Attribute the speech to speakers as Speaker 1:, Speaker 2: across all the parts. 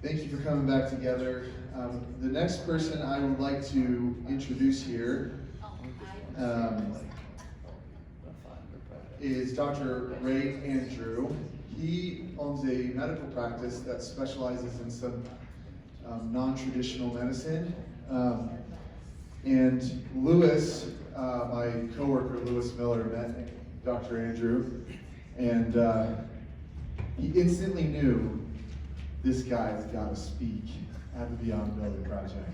Speaker 1: Thank you for coming back together. The next person I would like to introduce here is Dr. Ray Andrew. He owns a medical practice that specializes in some non-traditional medicine. And Lewis, my coworker Lewis Miller, met Dr. Andrew, and he instantly knew this guy's got to speak at the Beyond Building Project.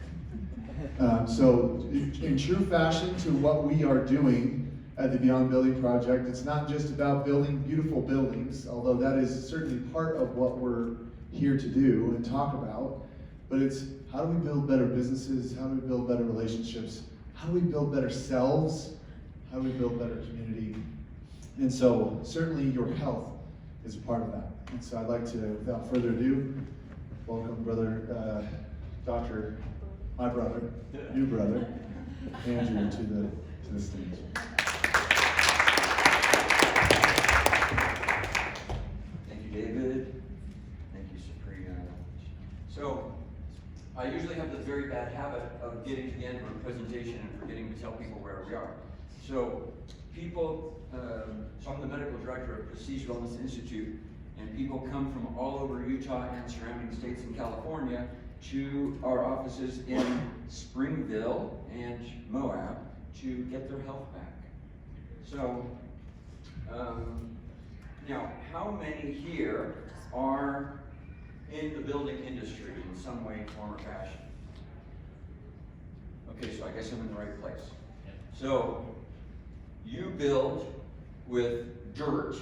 Speaker 1: So in true fashion to what we are doing at the Beyond Building Project, it's not just about building beautiful buildings, although that is certainly part of what we're here to do and talk about, but it's how do we build better businesses, how do we build better relationships, how do we build better selves, how do we build better community, and so certainly your health is a part of that. And so I'd like to, without further ado, welcome brother, my brother, new brother, Andrew to the stage.
Speaker 2: Thank you, David. Thank you, Saprea. So, I usually have this very bad habit of getting to the end of a presentation and forgetting to tell people where we are. So, so I'm the medical director of Prestige Wellness Institute, and people come from all over Utah and surrounding states in California to our offices in Springville and Moab to get their health back. So, now, how many here are in the building industry in some way, form, or fashion? Okay, so I guess I'm in the right place. So, you build with dirt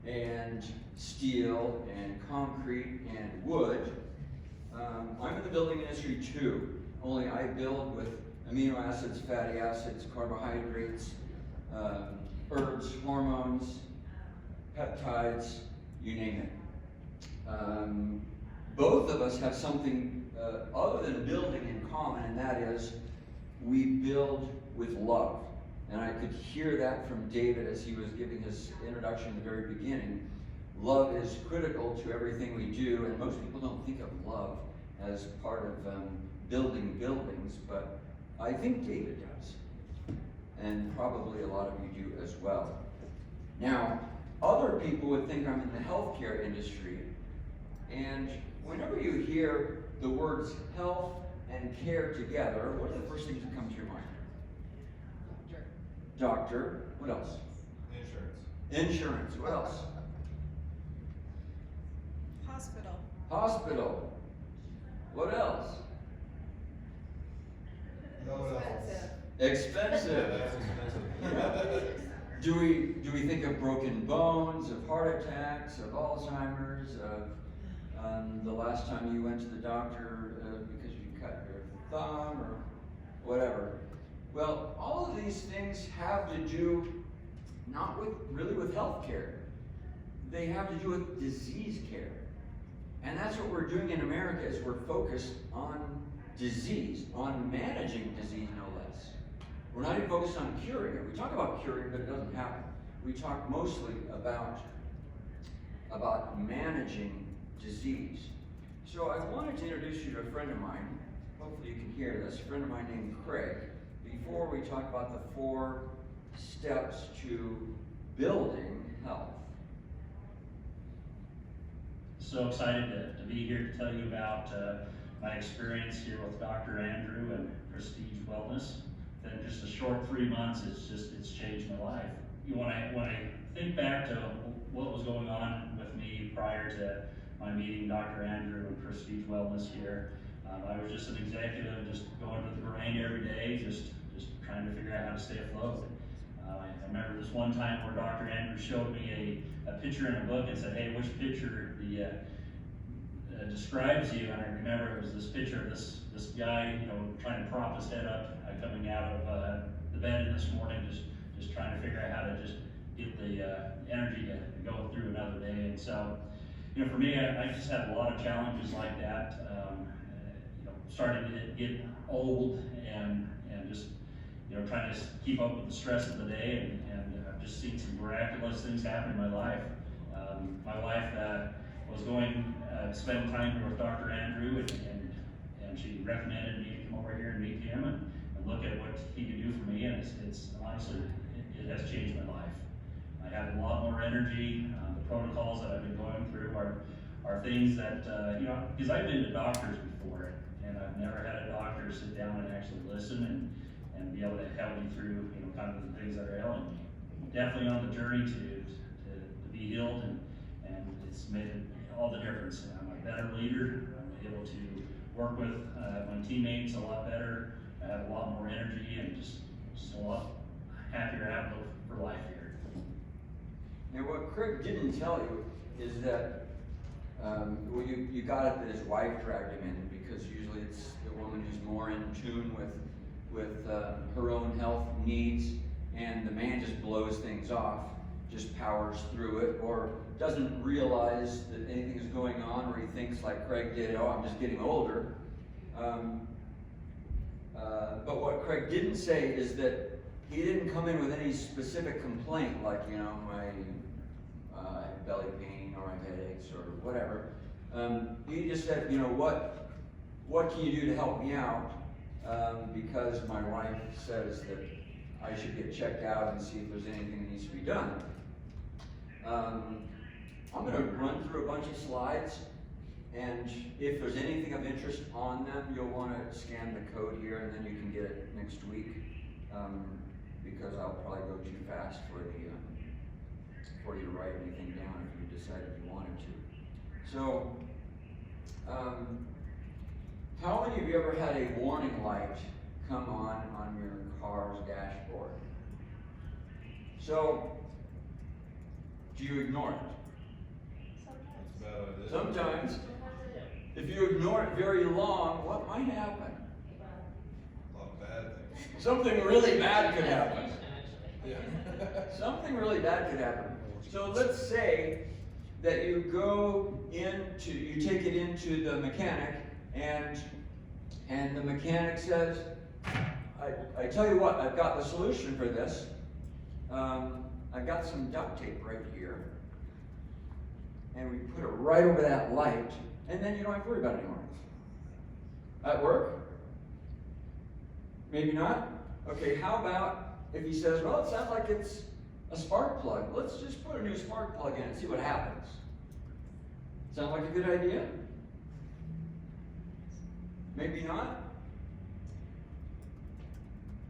Speaker 2: and steel and concrete and wood. I'm in the building industry too, only I build with amino acids, fatty acids, carbohydrates, herbs, hormones, peptides, you name it. Both of us have something other than building in common, and that is we build with love. And I could hear that from David as he was giving his introduction at the very beginning. Love is critical to everything we do, and most people don't think of love as part of building buildings, but I think David does. And probably a lot of you do as well. Now, other people would think I'm in the healthcare industry, and whenever you hear the words health and care together, what are the first things that come to your mind? Doctor. What else? Insurance. What else? Hospital. What else? Expensive. Do we think of broken bones, of heart attacks, of Alzheimer's, of the last time you went to the doctor because you cut your thumb or whatever? Well, all of these things have to do not really with health care. They have to do with disease care. And that's what we're doing in America, is we're focused on disease, on managing disease no less. We're not even focused on curing it. We talk about curing, but it doesn't happen. We talk mostly about managing disease. So I wanted to introduce you to a friend of mine. Hopefully you can hear this. A friend of mine named Craig. Before we talk about the 4 steps to building health.
Speaker 3: So excited to be here to tell you about my experience here with Dr. Andrew and Prestige Wellness. In just a short 3 months, it's changed my life. When I think back to what was going on with me prior to my meeting Dr. Andrew and Prestige Wellness here, I was just an executive, just going to the grind every day, just trying to figure out how to stay afloat. I remember this one time where Dr. Andrew showed me a picture in a book and said, "Hey, which picture describes you?" And I remember it was this picture of this guy, trying to prop his head up, coming out of the bed this morning, just trying to figure out how to just get the energy to go through another day. And so, for me, I just had a lot of challenges like that. Starting to get old and just trying to keep up with the stress of the day, and I've just seen some miraculous things happen in my life. My wife was going to spend time here with Dr. Andrew, recommended me to come over here and meet him and look at what he could do for me, and it's honestly, it has changed my life. I have a lot more energy. The protocols that I've been going through are things that, because I've been to doctors before, and I've never had a doctor sit down and actually listen and be able to help me through, kind of the things that are ailing me. Definitely on the journey to be healed, and it's made all the difference. And I'm a better leader. I'm able to work with my teammates a lot better. I have a lot more energy and just a lot happier outlook for life here.
Speaker 2: And what Craig didn't tell you is that, well, you got it that his wife dragged him in, because usually it's the woman who's more in tune with her own health needs, and the man just blows things off, just powers through it, or doesn't realize that anything is going on, or he thinks like Craig did, oh, I'm just getting older. But what Craig didn't say is that he didn't come in with any specific complaint, like, I have belly pain, or I have headaches, or whatever. He just said, what can you do to help me out? Because my wife says that I should get checked out and see if there's anything that needs to be done. I'm going to run through a bunch of slides, and if there's anything of interest on them, you'll want to scan the code here, and then you can get it next week, because I'll probably go too fast for you to write anything down if you decided you wanted to. So, how many of you ever had a warning light come on your car's dashboard? So, do you ignore it? Sometimes. If you ignore it very long, what might happen?
Speaker 4: A lot of bad things.
Speaker 2: Something really bad could happen.
Speaker 4: Yeah.
Speaker 2: Something really bad could happen. So let's say that you take it into the mechanic, and the mechanic says, I tell you what, I've got the solution for this. I've got some duct tape right here, and we put it right over that light, and then you don't have to worry about it anymore. That work? Maybe not? Okay, how about if he says, well, it sounds like it's a spark plug. Let's just put a new spark plug in and see what happens. Sound like a good idea? Maybe not?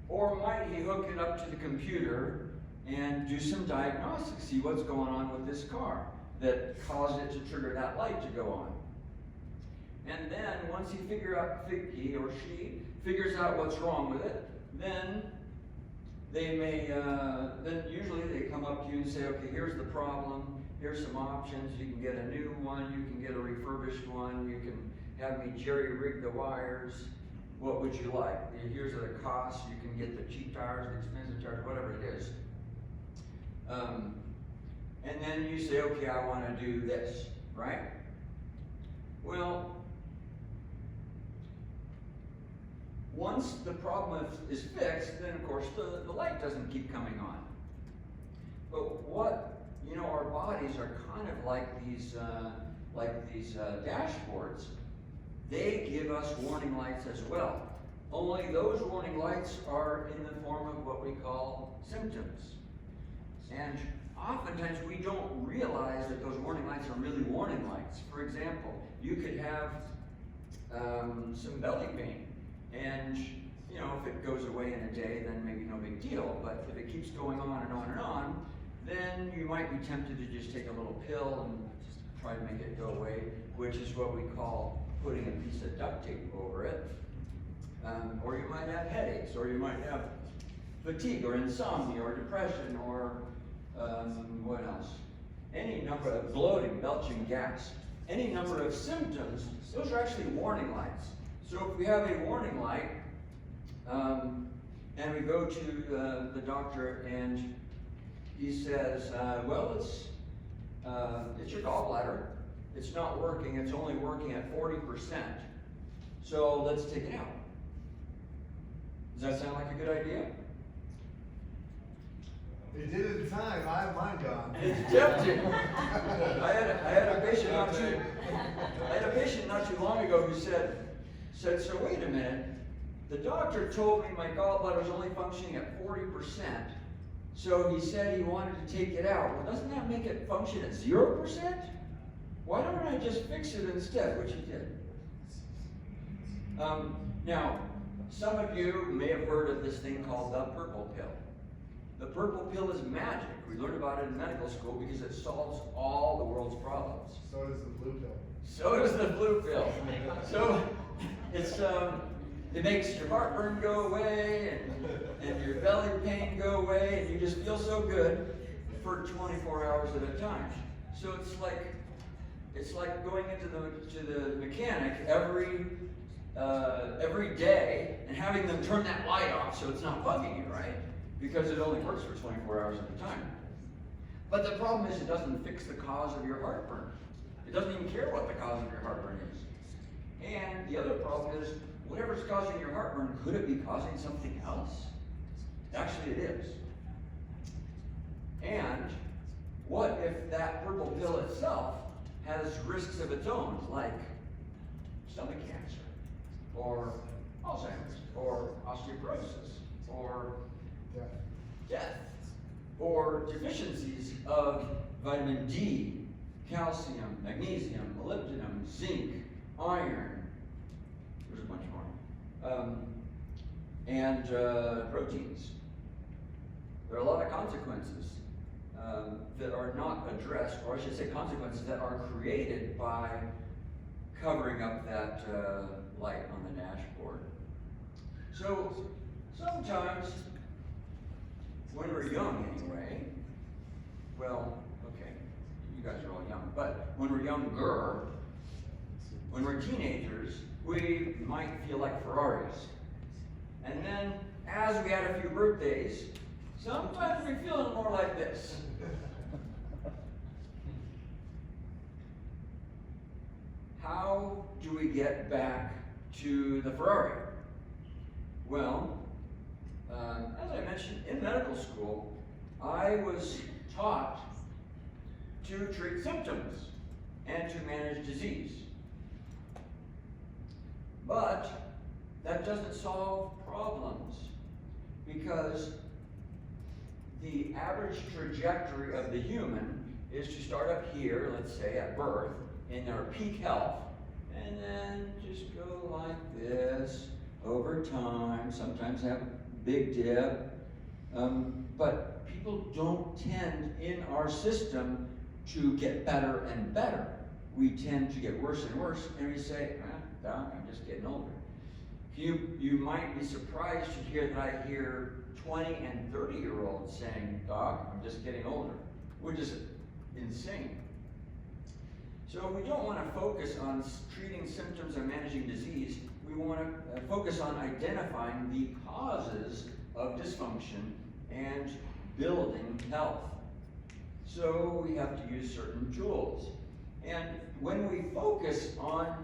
Speaker 2: Or might he hook it up to the computer and do some diagnostics, see what's going on with this car that caused it to trigger that light to go on. And then once he or she figures out what's wrong with it, then they may, then usually they come up to you and say, okay, here's the problem, here's some options, you can get a new one, you can get a refurbished one, you can have me jerry-rig the wires, what would you like? Here's the cost, you can get the cheap tires, the expensive tires, whatever it is. And then you say, okay, I want to do this, right? Well, once the problem is fixed, then of course the light doesn't keep coming on. But our bodies are kind of like these dashboards. They give us warning lights as well. Only those warning lights are in the form of what we call symptoms. And oftentimes we don't realize that those warning lights are really warning lights. For example, you could have some belly pain, and if it goes away in a day, then maybe no big deal. But if it keeps going on and on and on, then you might be tempted to just take a little pill and just try to make it go away, which is what we call putting a piece of duct tape over it. Or you might have headaches, or you might have fatigue, or insomnia, or depression, or what else? Any number of bloating, belching gas, any number of symptoms, those are actually warning lights. So if we have a warning light, and we go to the doctor and he says, well, it's your gallbladder. It's not working, it's only working at 40%. So let's take it out. Does that sound like a good idea?
Speaker 4: It did at the time. I have mine gone.
Speaker 2: It's tempting. I had a patient not too long ago who said, said, so wait a minute, the doctor told me my gallbladder was only functioning at 40%, so he said he wanted to take it out. Well, doesn't that make it function at 0%? Why don't I just fix it instead, which he did. Now, some of you may have heard of this thing called the purple pill. The purple pill is magic. We learned about it in medical school because it solves all the world's problems.
Speaker 4: So does the blue pill.
Speaker 2: So does the blue pill. So it's it makes your heartburn go away and your belly pain go away, and you just feel so good for 24 hours at a time. So it's like going into the mechanic every day and having them turn that light off so it's not bugging you, right? Because it only works for 24 hours at a time. But the problem is it doesn't fix the cause of your heartburn. It doesn't even care what the cause of your heartburn is. And the other problem is, whatever's causing your heartburn, could it be causing something else? Actually, it is. And what if that purple pill itself has risks of its own, like stomach cancer, or Alzheimer's, or osteoporosis, or death, or deficiencies of vitamin D, calcium, magnesium, molybdenum, zinc, iron, there's a bunch more, and proteins. There are a lot of consequences that are not addressed, or I should say consequences that are created by covering up that light on the dashboard. So sometimes, when we're young anyway, well, okay, you guys are all young, but when we're younger, when we're teenagers, we might feel like Ferraris. And then, as we add a few birthdays, sometimes we feel a little more like this. How do we get back to the Ferrari? Well, as I mentioned, in medical school, I was taught to treat symptoms and to manage disease. But that doesn't solve problems, because the average trajectory of the human is to start up here, let's say at birth, in their peak health, and then just go like this over time, sometimes have a big dip, but people don't tend in our system to get better and better. We tend to get worse and worse, and we say, Doc, I'm just getting older. You might be surprised to hear that I hear 20 and 30-year-olds saying, Doc, I'm just getting older, which is insane. So we don't want to focus on treating symptoms and managing disease. We want to focus on identifying the causes of dysfunction and building health. So we have to use certain tools. And when we focus on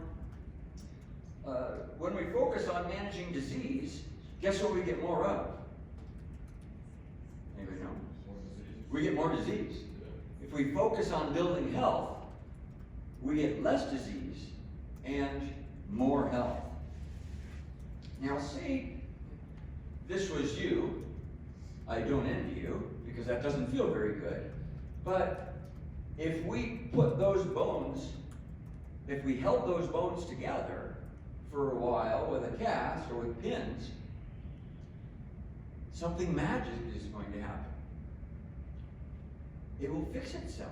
Speaker 2: managing disease, guess what we get more of? Anybody know? We get more disease. If we focus on building health, we get less disease and more health. Now, see, this was you. I don't envy you, because that doesn't feel very good. But if we put those bones, if we held those bones together for a while with a cast or with pins, something magic is going to happen. It will fix itself.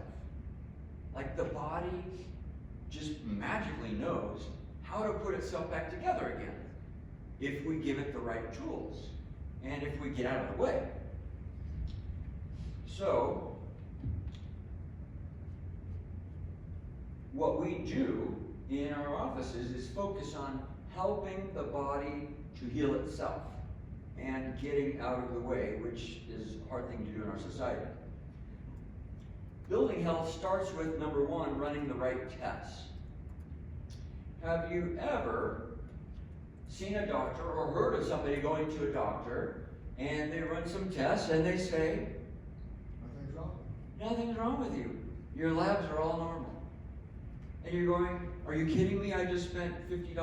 Speaker 2: Like the body just magically knows how to put itself back together again, if we give it the right tools and if we get out of the way. So, what we do in our offices is focus on helping the body to heal itself and getting out of the way, which is a hard thing to do in our society. Building health starts with, number one, running the right tests. Have you ever seen a doctor or heard of somebody going to a doctor and they run some tests and they say,
Speaker 4: Nothing's wrong.
Speaker 2: nothing's wrong with you. Your labs are all normal. And you're going, Are you kidding me? I just spent $50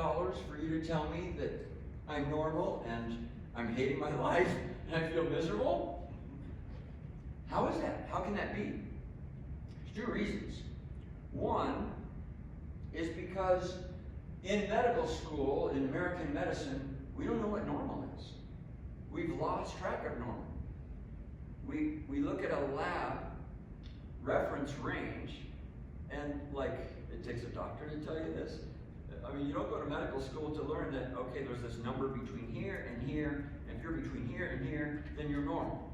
Speaker 2: for you to tell me that I'm normal and I'm hating my life and I feel miserable? How is that? How can that be? There's 2 reasons. One is because in medical school, in American medicine, we don't know what normal is. We've lost track of normal. We look at a lab reference range, and like, it takes a doctor to tell you this. I mean, you don't go to medical school to learn that, okay, there's this number between here and here, and if you're between here and here, then you're normal.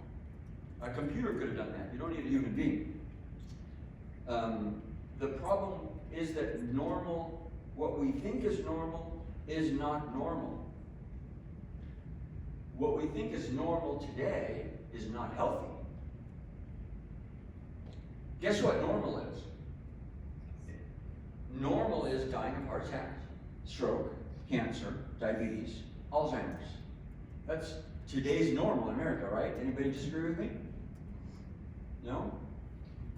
Speaker 2: A computer could have done that. You don't need a human being. The problem is that normal, what we think is not normal. What we think is normal today is not healthy. Guess what normal is? Normal is dying of heart attack, stroke, cancer, diabetes, Alzheimer's. That's today's normal in America, right? Anybody disagree with me? No?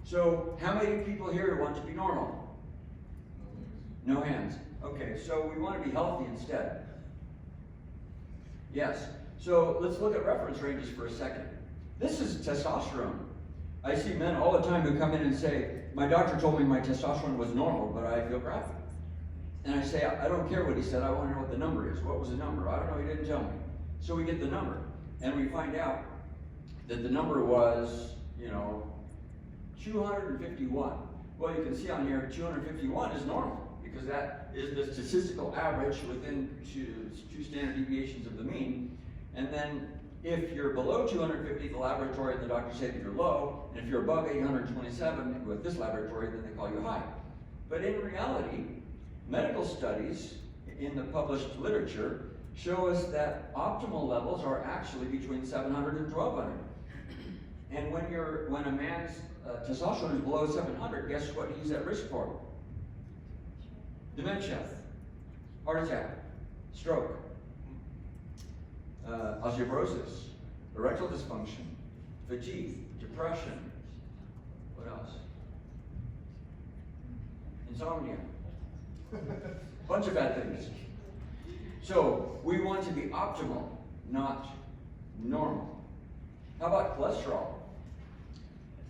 Speaker 2: So, how many people here want to be normal? No hands. Okay, so we want to be healthy instead. Yes. So, let's look at reference ranges for a second. This is testosterone. I see men all the time who come in and say, my doctor told me my testosterone was normal, but I feel crappy. And I say, I don't care what he said, I want to know what the number is. What was the number? I don't know, he didn't tell me. So we get the number, and we find out that the number was, 251. Well, you can see on here, 251 is normal, because that is the statistical average within two standard deviations of the mean. And then if you're below 250, the laboratory and the doctor say that you're low, and if you're above 827 with this laboratory, then they call you high. But in reality, medical studies in the published literature show us that optimal levels are actually between 700 and 1200. And when a man's testosterone is below 700, guess what he's at risk for? Dementia, heart attack, stroke, osteoporosis, erectile dysfunction, fatigue, depression, what else? Insomnia. Bunch of bad things. So, we want to be optimal, not normal. How about cholesterol?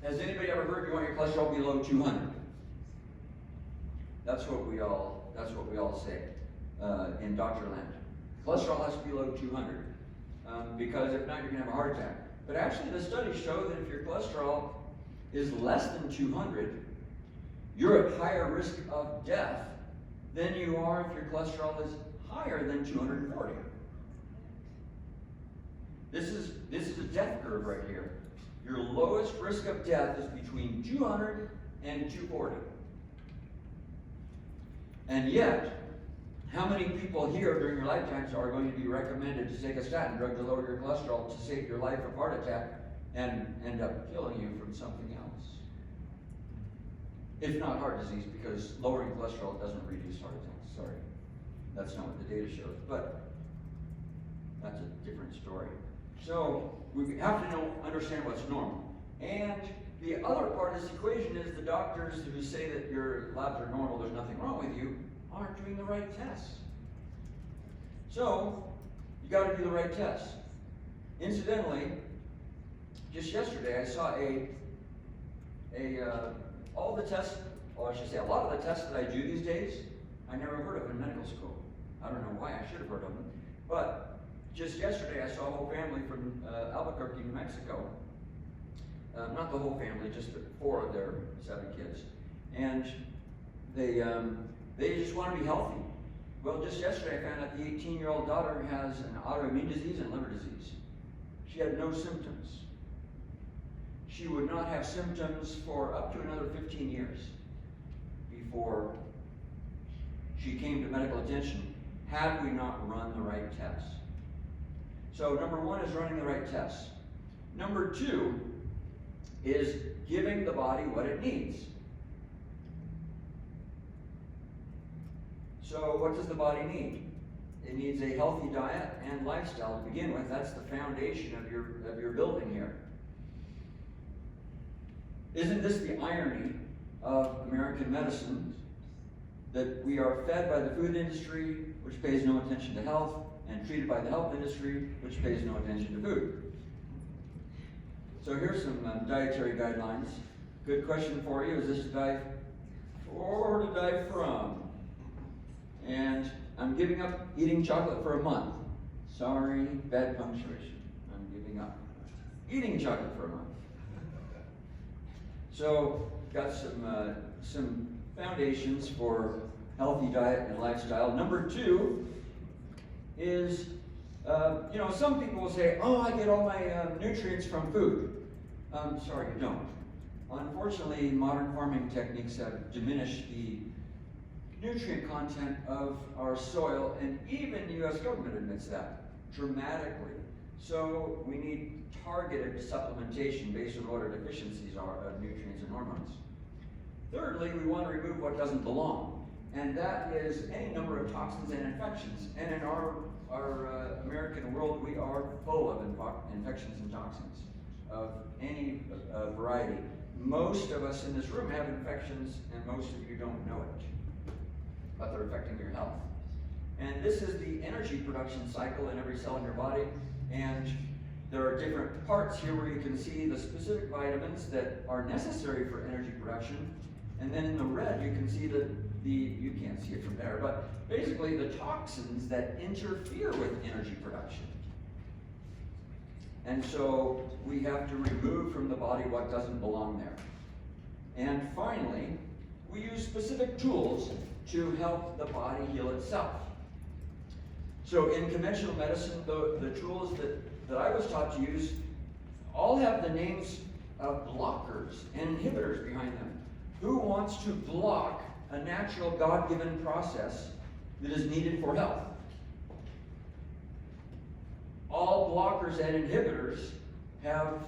Speaker 2: Has anybody ever heard you want your cholesterol below 200? That's what we all say in doctor land. Cholesterol has to be below 200 because if not, you're going to have a heart attack. But actually, the studies show that if your cholesterol is less than 200, you're at higher risk of death than you are if your cholesterol is higher than 240. This is a death curve right here. Your lowest risk of death is between 200 and 240. And yet, how many people here during your lifetimes are going to be recommended to take a statin drug to lower your cholesterol to save your life of heart attack and end up killing you from something else? If not heart disease, because lowering cholesterol doesn't reduce heart attacks. Sorry. That's not what the data shows, but that's a different story. So we have to understand what's normal. And the other part of this equation is the doctors who say that your labs are normal, there's nothing wrong with you, aren't doing the right tests. So you got to do the right tests. Incidentally, just yesterday I saw all the tests, or I should say a lot of the tests that I do these days, I never heard of in medical school. I don't know why, I should have heard of them. But just yesterday I saw a whole family from Albuquerque, New Mexico. Not the whole family, just 4 of their 7 kids. And they just want to be healthy. Well, just yesterday I found out the 18-year-old daughter has an autoimmune disease and liver disease. She had no symptoms. She would not have symptoms for up to another 15 years before she came to medical attention, had we not run the right tests. So number 1 is running the right tests. Number 2 is giving the body what it needs. So what does the body need? It needs a healthy diet and lifestyle to begin with. That's the foundation of your building here. Isn't this the irony of American medicine? that we are fed by the food industry, which pays no attention to health, and treated by the health industry, which pays no attention to food. So here's some dietary guidelines. Good question for you. Is this to die for or to die from? And I'm giving up eating chocolate for a month. Sorry, bad punctuation. I'm giving up eating chocolate for a month. So, got some foundations for healthy diet and lifestyle. Number 2 is, some people will say, oh, I get all my nutrients from food. Sorry, you don't. Unfortunately, modern farming techniques have diminished the nutrient content of our soil, and even the U.S. government admits that dramatically. So we need targeted supplementation based on what our deficiencies are of nutrients and hormones. Thirdly, we want to remove what doesn't belong, and that is any number of toxins and infections. And in our American world, we are full of infections and toxins of any variety. Most of us in this room have infections, and most of you don't know it, but they're affecting your health. And this is the energy production cycle in every cell in your body, and there are different parts here where you can see the specific vitamins that are necessary for energy production. And then in the red, you can see you can't see it from there, but basically the toxins that interfere with energy production. And so we have to remove from the body what doesn't belong there. And finally, we use specific tools to help the body heal itself. So in conventional medicine, the tools that I was taught to use all have the names of blockers and inhibitors behind them. Who wants to block a natural God-given process that is needed for health? All blockers and inhibitors have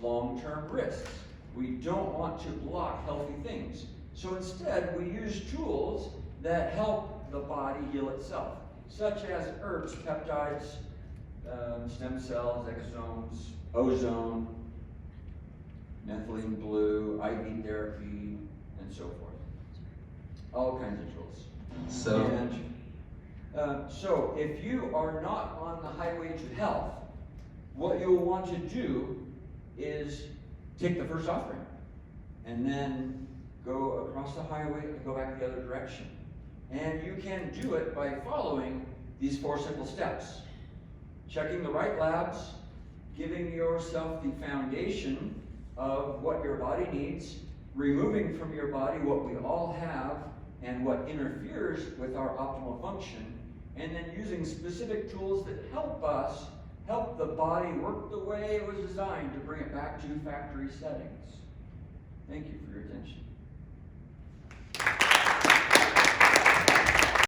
Speaker 2: long-term risks. We don't want to block healthy things. So instead, we use tools that help the body heal itself, such as herbs, peptides, stem cells, exosomes, ozone, methylene blue, IV therapy, and so forth. All kinds of tools. So if you are not on the highway to health, what you'll want to do is take the first off ramp and then go across the highway and go back the other direction. And you can do it by following these 4 simple steps. Checking the right labs, giving yourself the foundation of what your body needs, removing from your body what we all have and what interferes with our optimal function, and then using specific tools that help the body work the way it was designed to bring it back to factory settings. Thank you for your attention.